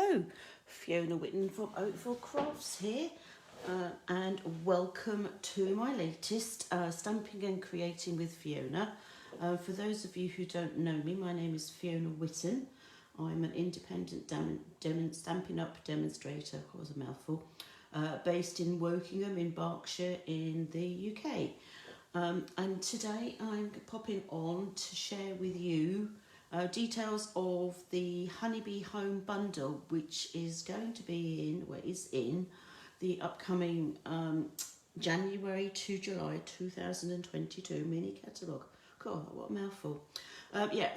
Hello, Fiona Whitten from Oakville Crafts here, and welcome to my latest Stamping and Creating with Fiona. For those of you who don't know me, my name is Fiona Whitten. I'm an independent Stampin' Up demonstrator, that was a mouthful, based in Wokingham in Berkshire in the UK. And today I'm popping on to share with you details of the Honeybee Home Bundle, which is going to be in the upcoming January to July 2022 Mini Catalogue. God, what a mouthful.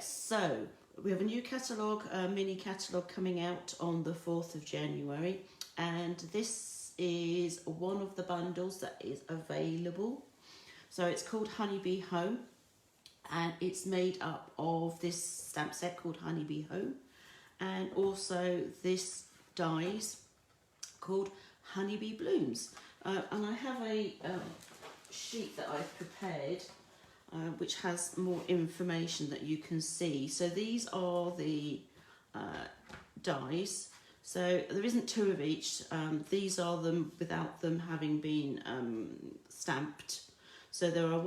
So we have a new catalogue, Mini Catalogue, coming out on the 4th of January, and this is one of the bundles that is available. So it's called Honeybee Home, and it's made up of this stamp set called Honeybee Home, and also this dies called Honeybee Blooms. And I have a sheet that I've prepared which has more information that you can see. So these are the dies. So there isn't two of each. These are them without them having been stamped. So there are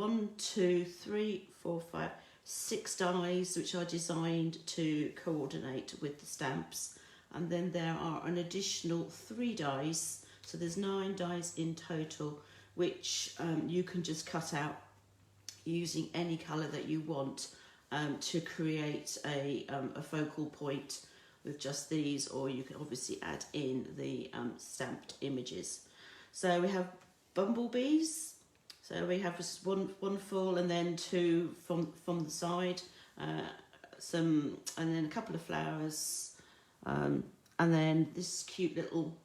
6 dies which are designed to coordinate with the stamps, and then there are an additional 3 dies. So there's 9 dies in total, which you can just cut out using any colour that you want to create a focal point with just these, or you can obviously add in the stamped images. So we have bumblebees. So we have just one full, and then 2 from the side, and then a couple of flowers, and then this cute little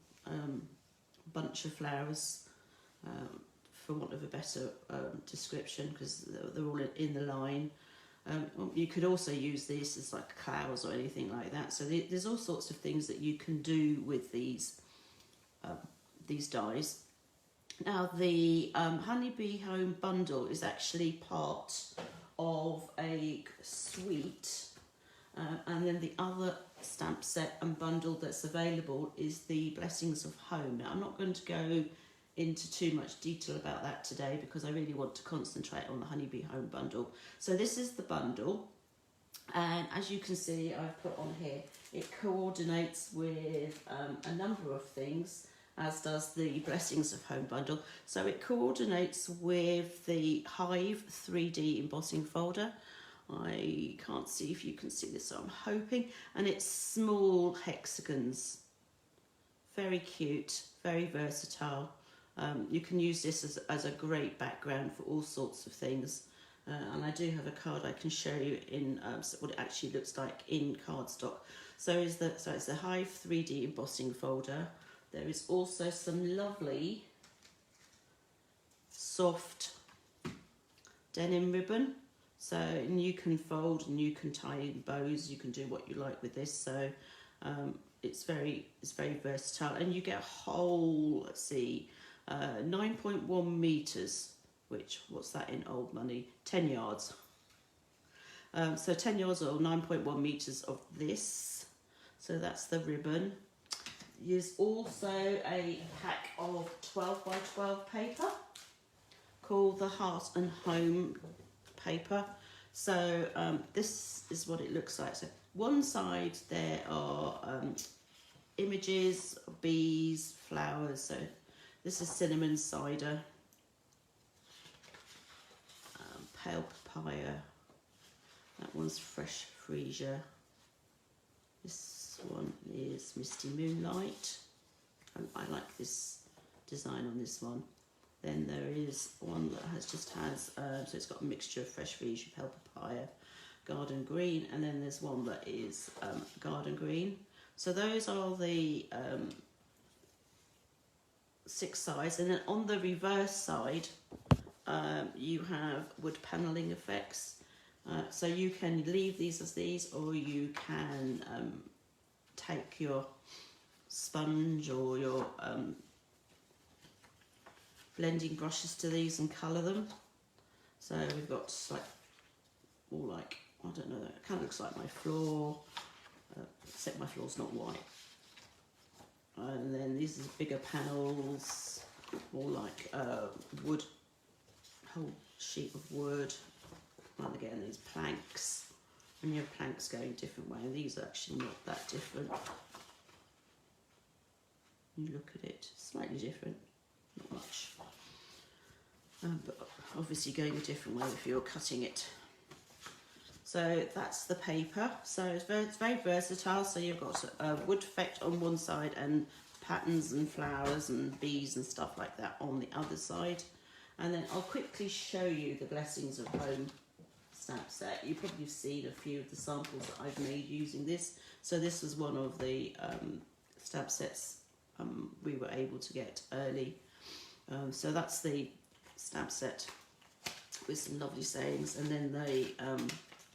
bunch of flowers, for want of a better description, because they're all in the line. You could also use this as like clouds or anything like that. So there's all sorts of things that you can do with these dies. Now the Honeybee Home Bundle is actually part of a suite, and then the other stamp set and bundle that's available is the Blessings of Home. Now I'm not going to go into too much detail about that today because I really want to concentrate on the Honeybee Home Bundle. So this is the bundle, and as you can see, I've put on here, it coordinates with a number of things, as does the Blessings of Home Bundle. So it coordinates with the Hive 3D embossing folder. I can't see if you can see this, so I'm hoping. And it's small hexagons. Very cute, very versatile. You can use this as a great background for all sorts of things. And I do have a card I can show you in what it actually looks like in cardstock. So it's the Hive 3D embossing folder. There is also some lovely soft denim ribbon. So, and you can fold and you can tie in bows. You can do what you like with this. So it's very versatile, and you get a whole, 9.1 meters. Which, what's that in old money? 10 yards. So 10 yards or 9.1 meters of this. So that's the ribbon. There's also a pack of 12 by 12 paper called the Heart and Home paper. So this is what it looks like. So one side there are images of bees, flowers. So this is cinnamon cider, pale papaya. That one's fresh freesia. This one is Misty Moonlight. I like this design on this one. Then there is one that has so it's got a mixture of fresh freesia, pale papaya, garden green, and then there's one that is garden green. So those are the 6 sides, and then on the reverse side you have wood panelling effects. So you can leave these as these, or you can take your sponge or your blending brushes to these and colour them. So we've got I don't know, it kind of looks like my floor, except my floor's not white. And then these are bigger panels, more like wood, whole sheet of wood. And again, these planks, and you have planks going a different way, and these are actually not that different. You look at it, slightly different, not much. But obviously going a different way if you're cutting it. So that's the paper. So it's very versatile. So you've got a wood effect on one side and patterns and flowers and bees and stuff like that on the other side. And then I'll quickly show you the Blessings of Home stamp set. You've probably seen a few of the samples that I've made using this. So this was one of the stamp sets we were able to get early. So that's the stamp set with some lovely sayings, and then they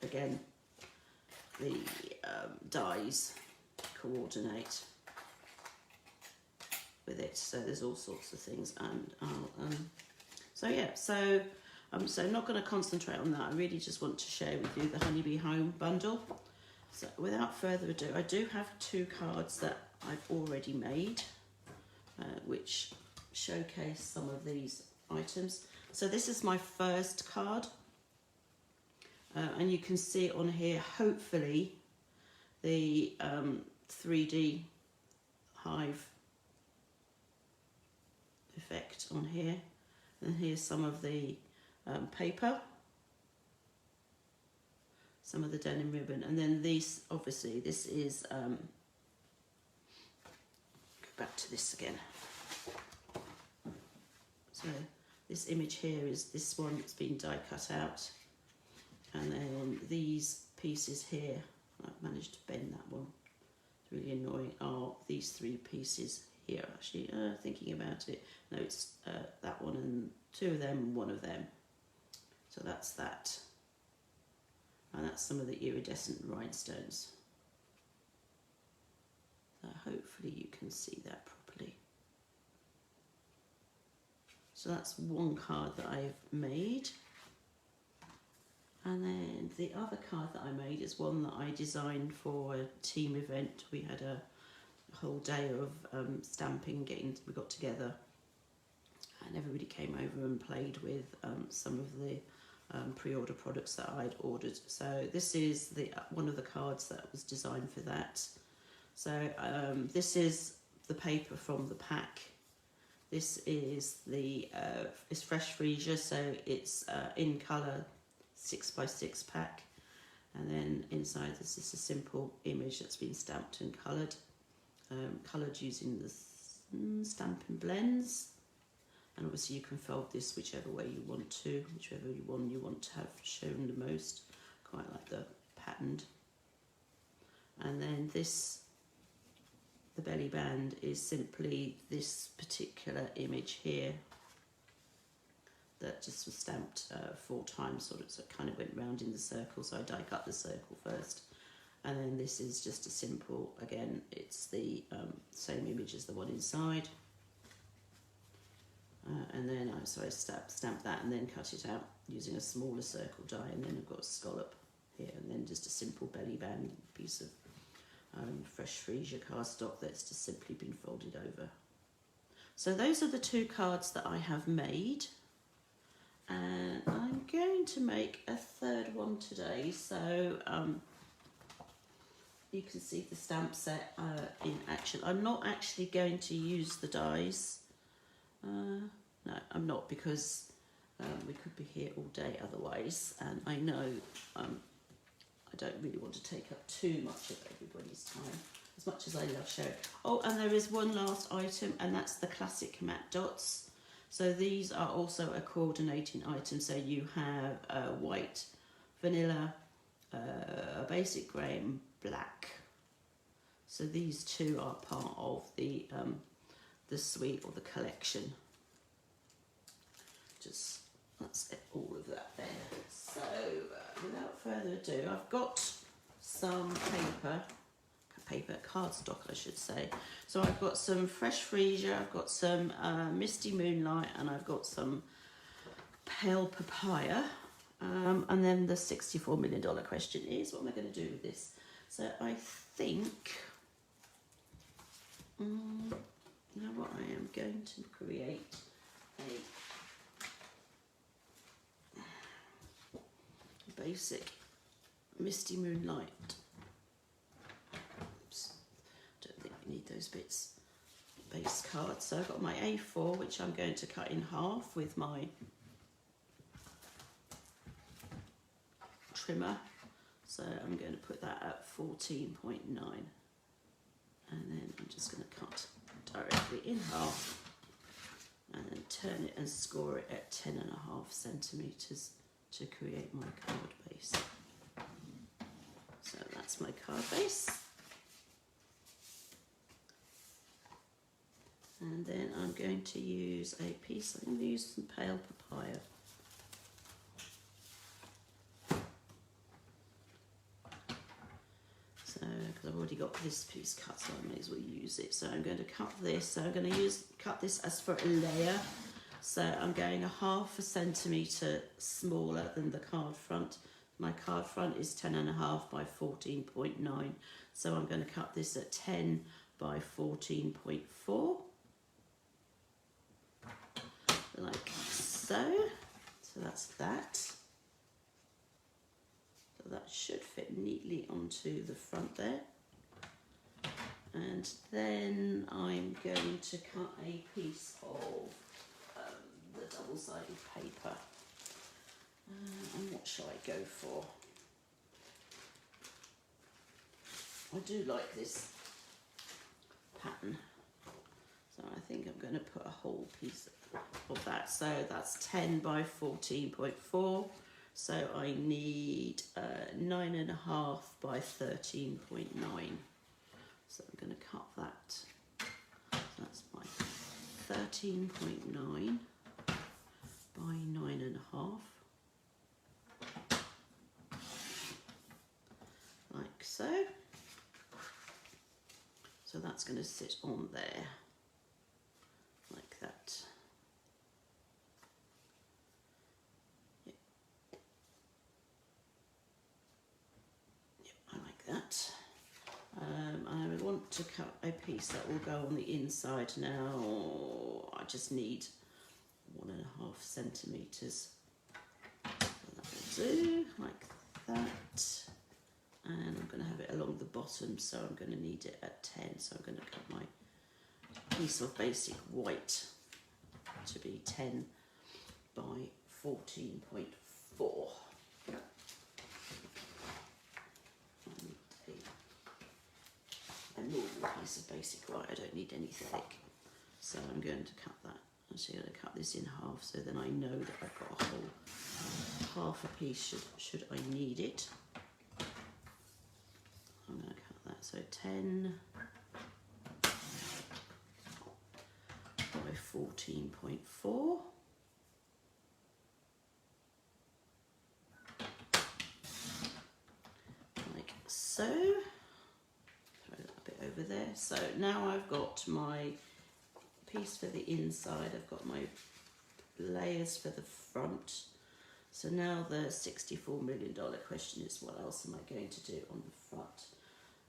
again the dies coordinate with it, so there's all sorts of things. And so yeah, so I'm not going to concentrate on that. I really just want to share with you the Honeybee Home Bundle. So without further ado, I do have 2 cards that I've already made, which showcase some of these items. So this is my first card, and you can see on here, hopefully, the 3D hive effect on here. And here's some of the paper, some of the denim ribbon, and then these, obviously, this is, go back to this again. So this image here is this one that's been die cut out, and then these pieces here, I've managed to bend that one, it's really annoying, are these 3 pieces here actually, thinking about it, no, it's that one and 2 of them and 1 of them, so that's that, and that's some of the iridescent rhinestones, so hopefully you can see that properly. So that's one card that I've made. And then the other card that I made is one that I designed for a team event. We had a whole day of stamping, we got together, and everybody came over and played with some of the pre-order products that I'd ordered. So this is one of the cards that was designed for that. So this is the paper from the pack. This is the it's fresh freesia, so it's in colour 6x6 pack, and then inside this is a simple image that's been stamped and coloured, using the Stampin blends, and obviously you can fold this whichever way you want to, whichever one you want to have shown the most. Quite like the patterned. And then this, the belly band, is simply this particular image here that just was stamped 4 times, sort of, so it kind of went round in the circle, so I die cut the circle first. And then this is just a simple, again, it's the same image as the one inside. And then I stamped that and then cut it out using a smaller circle die, and then I've got a scallop here, and then just a simple belly band piece of fresh freesia cardstock that's just simply been folded over. So those are the 2 cards that I have made, and I'm going to make a 3rd one today. So you can see the stamp set in action. I'm not actually going to use the dies. No, I'm not, because we could be here all day otherwise, and I know I don't really want to take up too much of everybody's time, as much as I love showing. Oh, and there is one last item, and that's the classic matte dots. So these are also a coordinating item. So you have white, vanilla, a basic grey and black. So these 2 are part of the suite or the collection. Just, that's it, all of that there. So without further ado, I've got some cardstock I should say. So I've got some fresh freesia, I've got some misty moonlight, and I've got some pale papaya. And then the $64 million question is, what am I going to do with this? So I think going to create a basic Misty Moonlight. Oops, don't think we need those bits. Base card. So I've got my A4, which I'm going to cut in half with my trimmer. So I'm going to put that at 14.9, and then I'm just going to cut directly in half and then turn it and score it at 10.5 centimetres to create my card base. So that's my card base. And then I'm going to use a piece, I'm going to use some pale papaya. So, because I've already got this piece cut, so I may as well use it. So I'm going to cut this, so I'm going to cut this as for a layer. So I'm going 1/2 centimetre smaller than the card front. My card front is 10.5 by 14.9. So I'm going to cut this at 10 by 14.4. Like so. So that's that. So that should fit neatly onto the front there. And then I'm going to cut a piece of the double-sided paper. And what shall I go for? I do like this pattern. So I think I'm going to put a whole piece of that. So that's 10 by 14.4. So I need 9.5 by 13.9. So I'm going to cut that. So that's my 13.9 by 9.5. Like so. So that's going to sit on there. Like that. Yep. Yep, I like that. I want to cut a piece that will go on the inside now. I just need 1.5 centimetres. So that will do, like that. And I'm going to have it along the bottom, so I'm going to need it at 10. So I'm going to cut my piece of basic white to be 10 by 14.4. A normal piece of basic white, I don't need any thick. So I'm going to cut that. I'm actually going to cut this in half, so then I know that I've got a whole half a piece should I need it. I'm going to cut that, so 10 by 14.4. Like so. Throw that a bit over there. So now I've got my piece for the inside, I've got my layers for the front. So now the $64 million question is, what else am I going to do on the front?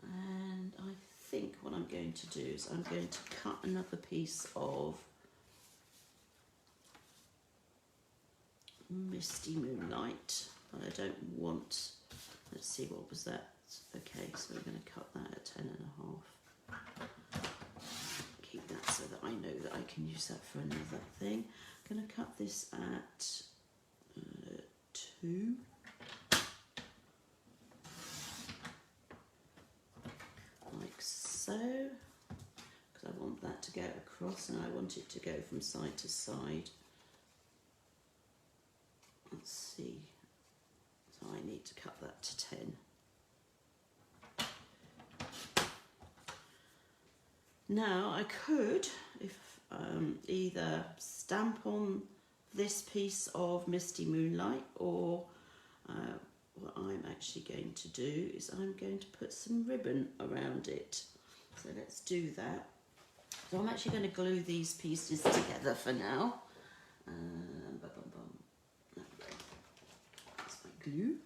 And I think what I'm going to do is I'm going to cut another piece of Misty Moonlight, but I don't want, let's see, what was that? Okay, so we're going to cut that at 10.5. Keep that so that I know that I can use that for another thing. I'm going to cut this at 2. Like so, because I want that to go across and I want it to go from side to side. Let's see, so I need to cut that to 10. Now I could, if either stamp on this piece of Misty Moonlight, or what I'm actually going to do is I'm going to put some ribbon around it. So let's do that. So I'm actually going to glue these pieces together for now. That's my glue.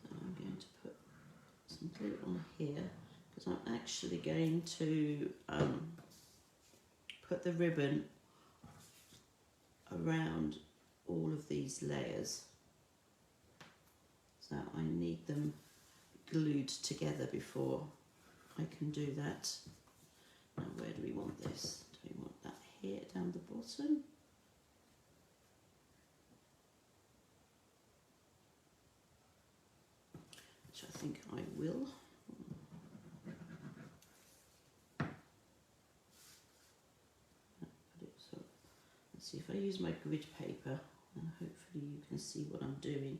So I'm going to put some glue on here. because I'm actually going to put the ribbon around all of these layers. So I need them glued together before I can do that. Now where do we want this? Do we want that here down the bottom? Which I think I will. Let's see if I use my grid paper, and hopefully you can see what I'm doing.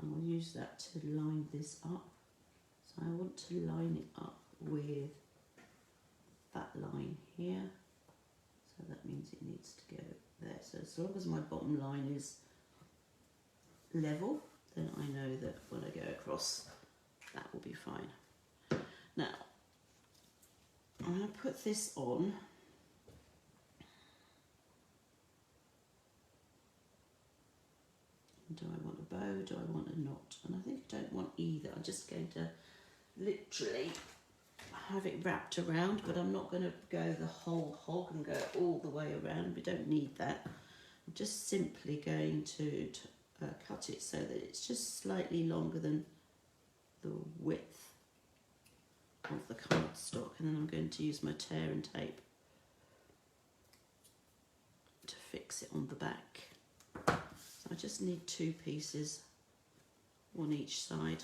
I'll use that to line this up. So I want to line it up with that line here. So that means it needs to go there. So as long as my bottom line is level, then I know that when I go across, that will be fine. Now, I'm going to put this on. Do I want a bow? Do I want a knot? And I think I don't want either. I'm just going to literally have it wrapped around, but I'm not going to go the whole hog and go all the way around. We don't need that. I'm just simply going to cut it so that it's just slightly longer than the width of the cardstock, and then I'm going to use my tear and tape to fix it on the back. So I just need 2 pieces, one each side.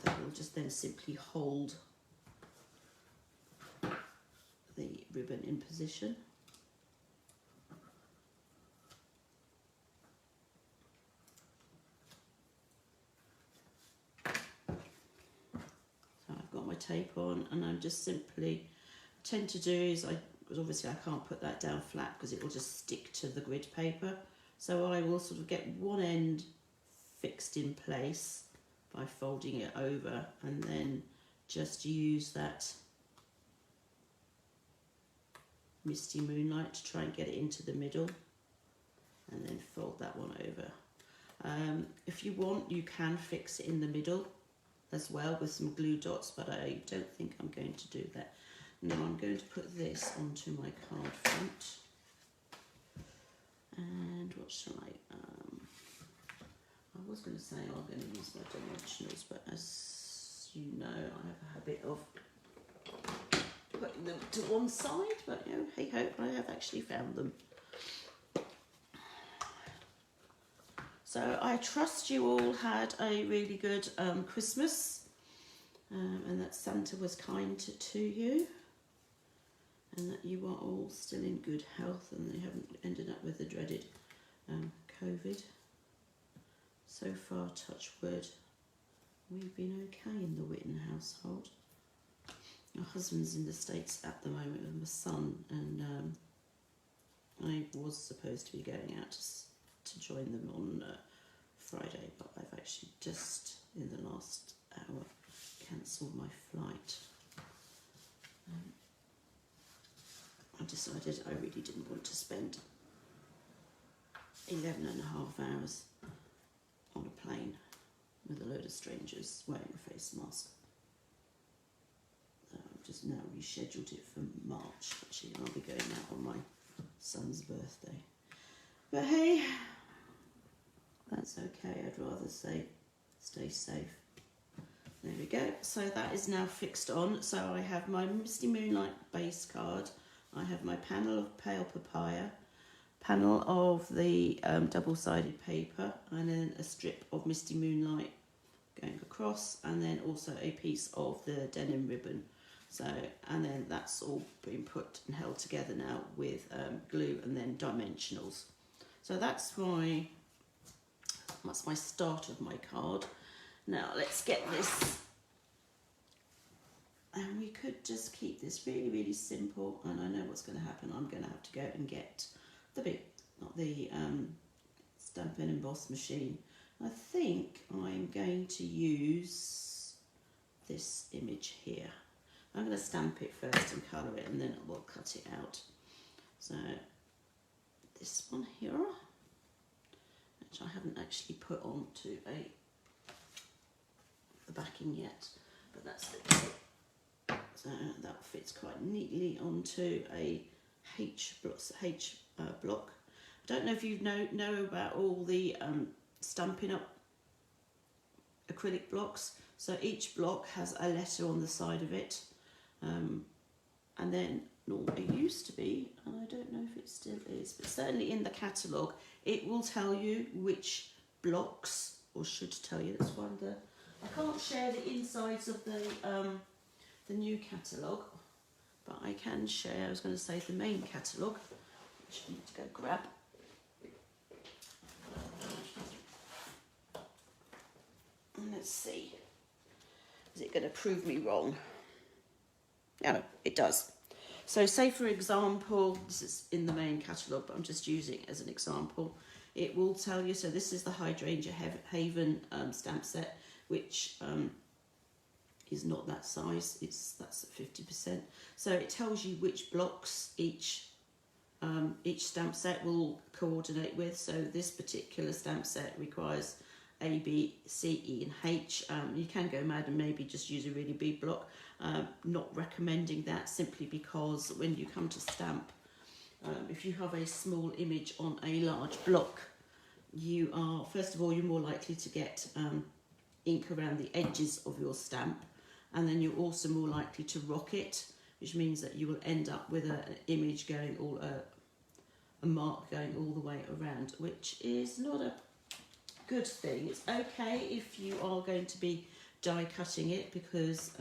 That will just then simply hold the ribbon in position. So I've got my tape on, and I'm just simply, tend to do is because obviously I can't put that down flat because it will just stick to the grid paper. So I will sort of get one end fixed in place by folding it over, and then just use that Misty Moonlight to try and get it into the middle, and then fold that one over. If you want, you can fix it in the middle as well with some glue dots, but I don't think I'm going to do that. Now I'm going to put this onto my card front, and what shall I was going to say I'm going to use my dimensionals, but as you know, I have a habit of putting them to one side, but you know, hey ho, I have actually found them. So I trust you all had a really good Christmas, and that Santa was kind to you, and that you are all still in good health and you haven't ended up with the dreaded COVID. So far, touch wood, we've been okay in the Whitten household. My husband's in the States at the moment with my son, and I was supposed to be going out to join them on Friday, but I've actually just in the last hour cancelled my flight. I decided I really didn't want to spend 11.5 hours on a plane with a load of strangers wearing a face mask. I've just now rescheduled it for March, actually, and I'll be going out on my son's birthday. But hey, that's okay. I'd rather say stay safe. There we go. So that is now fixed on. So I have my Misty Moonlight base card. I have my panel of Pale Papaya, panel of the double-sided paper, and then a strip of Misty Moonlight going across, and then also a piece of the denim ribbon. So, and then that's all been put and held together now with glue and then dimensionals. So that's my start of my card. Now let's get this, and we could just keep this really, really simple, and I know what's going to happen. I'm going to have to go and get the big, not the Stampin' Emboss machine. I think I'm going to use this image here. I'm going to stamp it first and colour it, and then we'll cut it out. So this one here, which I haven't actually put onto the backing yet, but that's it. So that fits quite neatly onto a H block. I don't know if you know about all the Stampin' Up acrylic blocks. So each block has a letter on the side of it, and then it used to be, and I don't know if it still is, but certainly in the catalogue it will tell you which blocks, or should tell you. That's one of the. I can't share the insides of the new catalogue, but I can share. I was going to say the main catalogue, which I need to go grab. And let's see. Is it going to prove me wrong? No, it does. So say for example, this is in the main catalogue, but I'm just using it as an example. It will tell you, so this is the Hydrangea Haven stamp set, which is not that size, that's at 50%. So it tells you which blocks each stamp set will coordinate with. So this particular stamp set requires A, B, C, E and H. You can go mad and maybe just use a really big block. Not recommending that, simply because when you come to stamp, if you have a small image on a large block, you are, first of all, you're more likely to get ink around the edges of your stamp, and then you're also more likely to rock it, which means that you will end up with an image going all, a mark going all the way around, which is not a good thing. It's okay if you are going to be die cutting it, because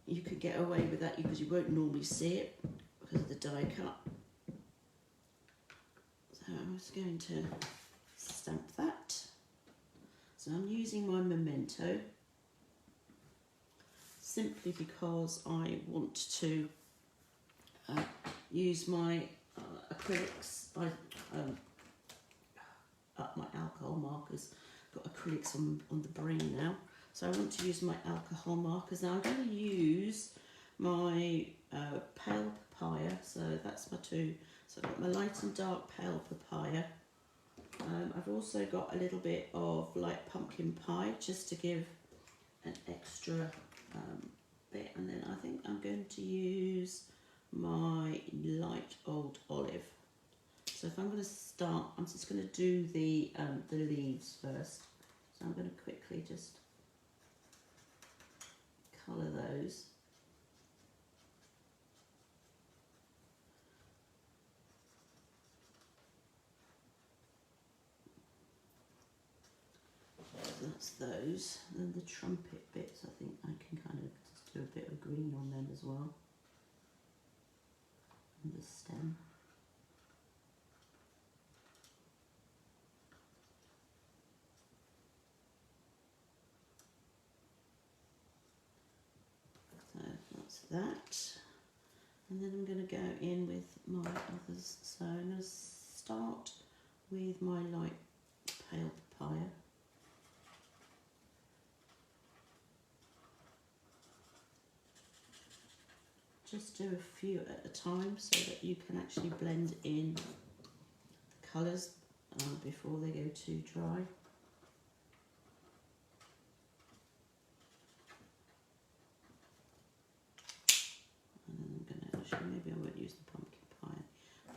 you could get away with that because you won't normally see it because of the die cut. So I was going to stamp that. So I'm using my Memento simply because I want to use my acrylics. Up my alcohol markers. Got acrylics on the brain now. So I want to use my alcohol markers. Now I'm going to use my pale papaya. So that's my two. So I've got my light and dark pale papaya. I've also got a little bit of light pumpkin pie, just to give an extra bit. And then I think I'm going to use my light old olive. So if I'm going to start, I'm just going to do the leaves first. So I'm going to quickly just colour those. So that's those. And then the trumpet bits, I think I can kind of just do a bit of green on them as well. And the stem. That, and then I'm going to go in with my others. So I'm going to start with my light pale papaya. Just do a few at a time so that you can actually blend in the colours before they go too dry. Maybe I won't use the pumpkin pie.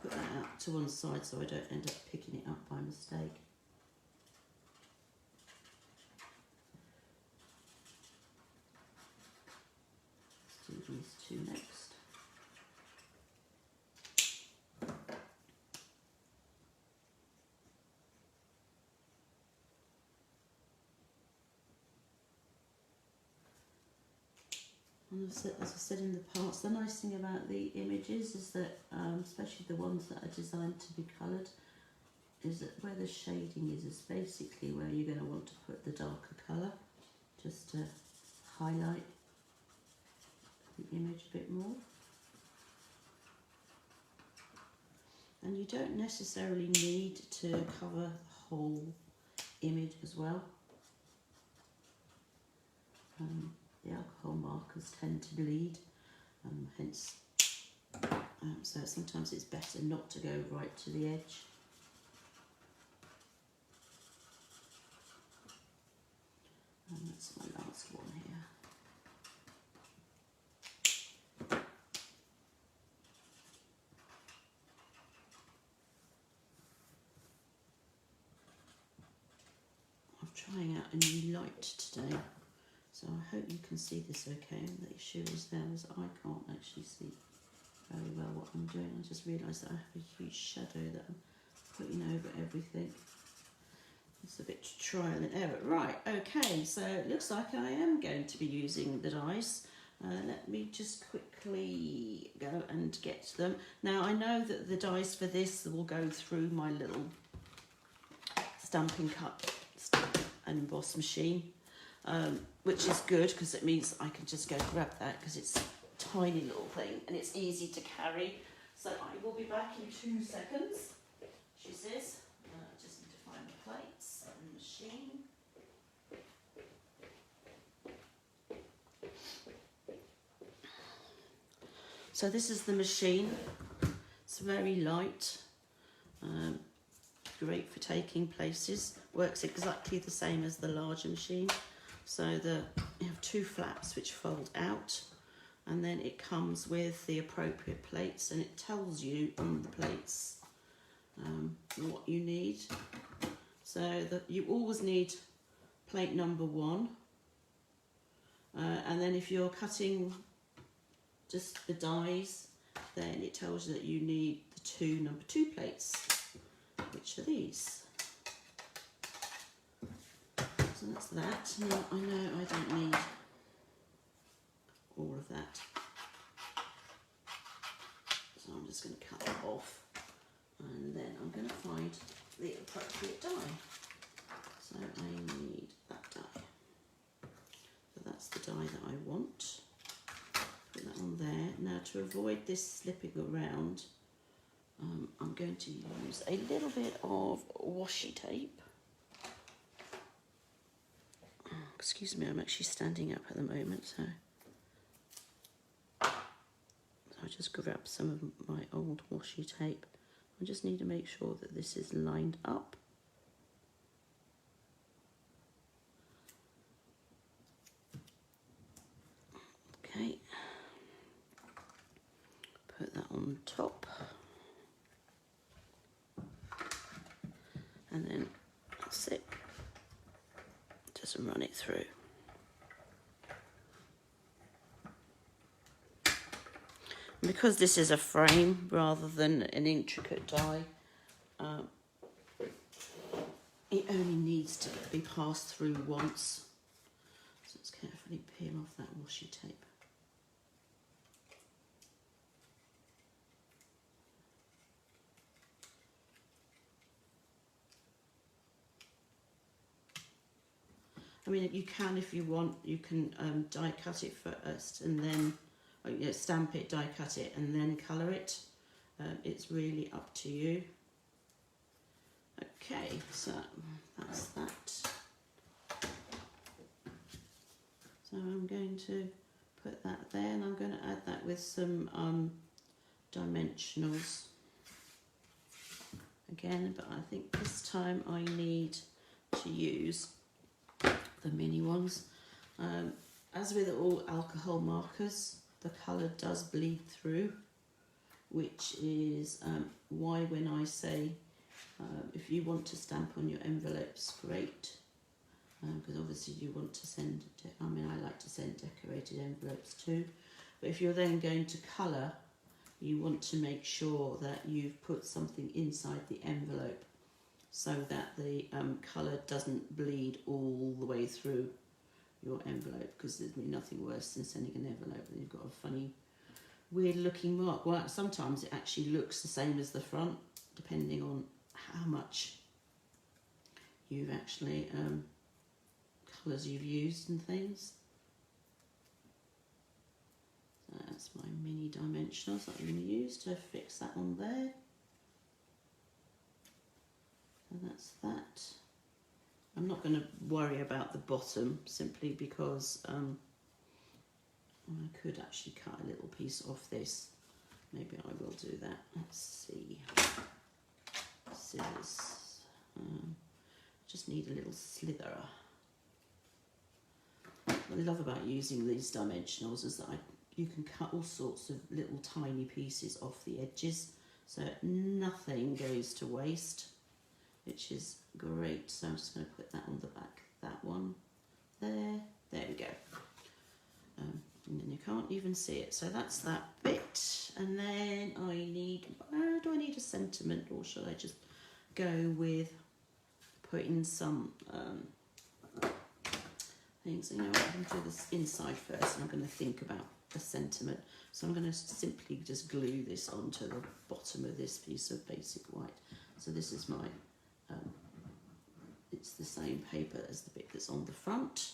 Put that out to one side so I don't end up picking it up by mistake. Let's do these two next. And as I said in the past, the nice thing about the images is that, especially the ones that are designed to be coloured, is that where the shading is basically where you're going to want to put the darker colour, just to highlight the image a bit more. And you don't necessarily need to cover the whole image as well. The alcohol markers tend to bleed, hence, so sometimes it's better not to go right to the edge. And let's trying out a new light today, so I hope you can see this okay. And the issue is there is I can't actually see very well what I'm doing. I just realised that I have a huge shadow that I'm putting over everything. It's a bit trial and error. Right, okay, so it looks like I am going to be using the dies. Let me just quickly go and get them. Now, I know that the dies for this will go through my little Stampin' Cut and emboss machine, which is good because it means I can just go grab that because it's a tiny little thing and it's easy to carry. So I will be back in 2 seconds, she says. I just need to find the plates and the machine. So this is the machine. It's very light, great for taking places. Works exactly the same as the larger machine. So you have 2 flaps which fold out, and then it comes with the appropriate plates, and it tells you on the plates what you need. So you always need plate number 1, and then if you're cutting just the dies, then it tells you that you need the number 2 plates, which are these. So that's that. Now I know I don't need all of that, so I'm just going to cut that off, and then I'm going to find the appropriate die. So I need that die. So that's the die that I want. Put that on there. Now, to avoid this slipping around, I'm going to use a little bit of washi tape. Excuse me, I'm actually standing up at the moment, so I'll just grab some of my old washi tape. I just need to make sure that this is lined up. Okay. Put that on top, and then that's it. Just run it through. And because this is a frame rather than an intricate die, it only needs to be passed through once. So let's carefully peel off that washi tape. I mean, you can, if you want, you can die cut it first and then stamp it, die cut it, and then colour it. It's really up to you. Okay, so that's that. So I'm going to put that there, and I'm going to add that with some dimensionals again, but I think this time I need to use the mini ones. As with all alcohol markers, the colour does bleed through, which is why when I say if you want to stamp on your envelopes, great, because obviously you want to send, I mean, I like to send decorated envelopes too, but if you're then going to colour, you want to make sure that you've put something inside the envelope so that the colour doesn't bleed all the way through your envelope, because there's nothing worse than sending an envelope and you've got a funny, weird looking mark. Well, sometimes it actually looks the same as the front, depending on how much you've actually, colours you've used and things. So that's my mini dimensionals that I'm going to use to fix that on there. And that's that. I'm not going to worry about the bottom simply because I could actually cut a little piece off this. Maybe I will do that. Let's see. Scissors. Just need a little slitherer. What I love about using these dimensionals is that you can cut all sorts of little tiny pieces off the edges, so nothing goes to waste. which is great. So I'm just going to put that on the back, that one there. There we go. And then you can't even see it. So that's that bit. And then I need, do I need a sentiment, or should I just go with putting some things? You know what, I'm going to do this inside first, and I'm going to think about a sentiment. So I'm going to simply just glue this onto the bottom of this piece of basic white. So this is my, it's the same paper as the bit that's on the front.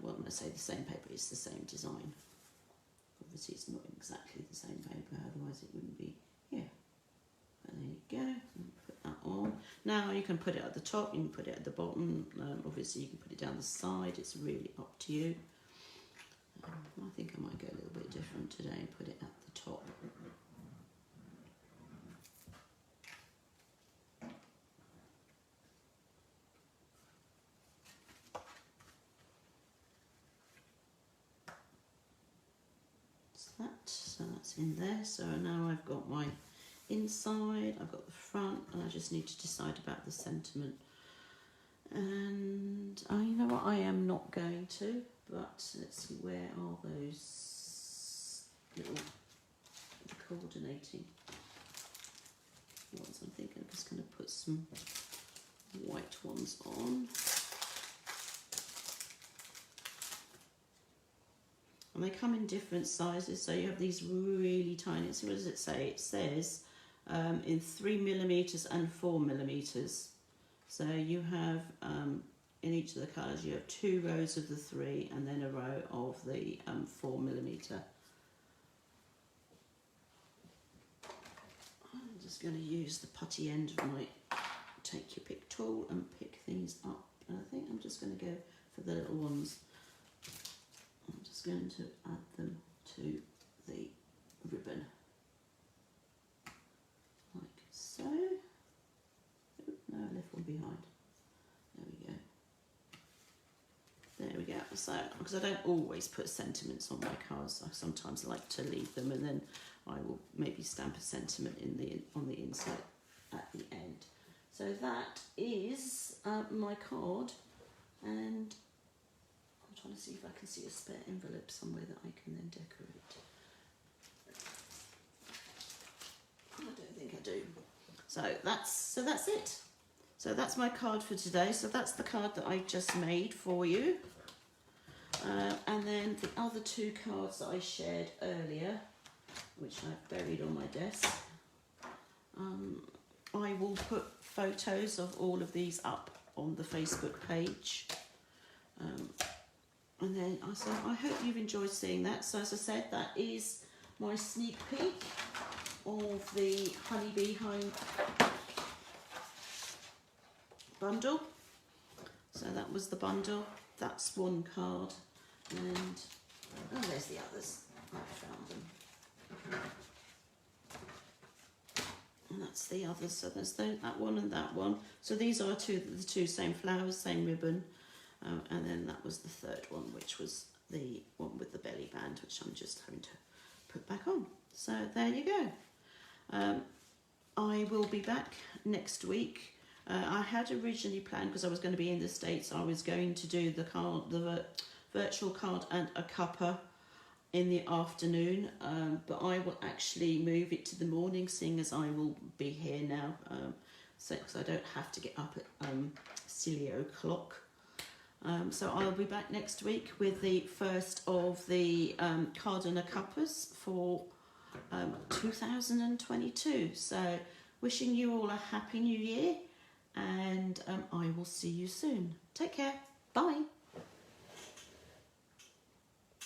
Well, when I say the same paper, it's the same design. Obviously it's not exactly the same paper, otherwise it wouldn't be here. But there you go, put that on. Now you can put it at the top, you can put it at the bottom, obviously you can put it down the side, it's really up to you. I think I might go a little bit different today and put it at the top. So that's in there. So now I've got my inside, I've got the front, and I just need to decide about the sentiment. And you know what, I am not going to, but let's see, where are those little coordinating ones? I think I'm just going to put some white ones on. And they come in different sizes, so you have these really tiny, so what does it say? It says in 3mm and 4mm. So you have, in each of the colours, you have 2 rows of the 3 and then a row of the 4mm. I'm just going to use the putty end of my take your pick tool and pick these up. And I think I'm just going to go for the little ones. I'm just going to add them to the ribbon, like so. Oop, no, I left one behind. There we go. There we go. So, because I don't always put sentiments on my cards, I sometimes like to leave them, and then I will maybe stamp a sentiment on the inside at the end. So that is my card, and I'm trying to see if I can see a spare envelope somewhere that I can then decorate. I don't think I do. So that's it. So that's my card for today. So that's the card that I just made for you. And then the other 2 cards that I shared earlier, which I've buried on my desk, I will put photos of all of these up on the Facebook page. And then I hope you've enjoyed seeing that. So as I said, that is my sneak peek of the Honeybee Home Bundle. So that was the bundle. That's one card. And oh, there's the others. I found them. And that's the others. So there's that one and that one. So these are the 2 same flowers, same ribbon. And then that was the 3rd one, which was the one with the belly band, which I'm just having to put back on. So there you go. I will be back next week. I had originally planned, because I was going to be in the States, I was going to do the virtual card and a cuppa in the afternoon, but I will actually move it to the morning, seeing as I will be here now, so because I don't have to get up at silly o'clock. So I'll be back next week with the first of the card and a cuppas for 2022. So wishing you all a happy new year, and I will see you soon. Take care. Bye.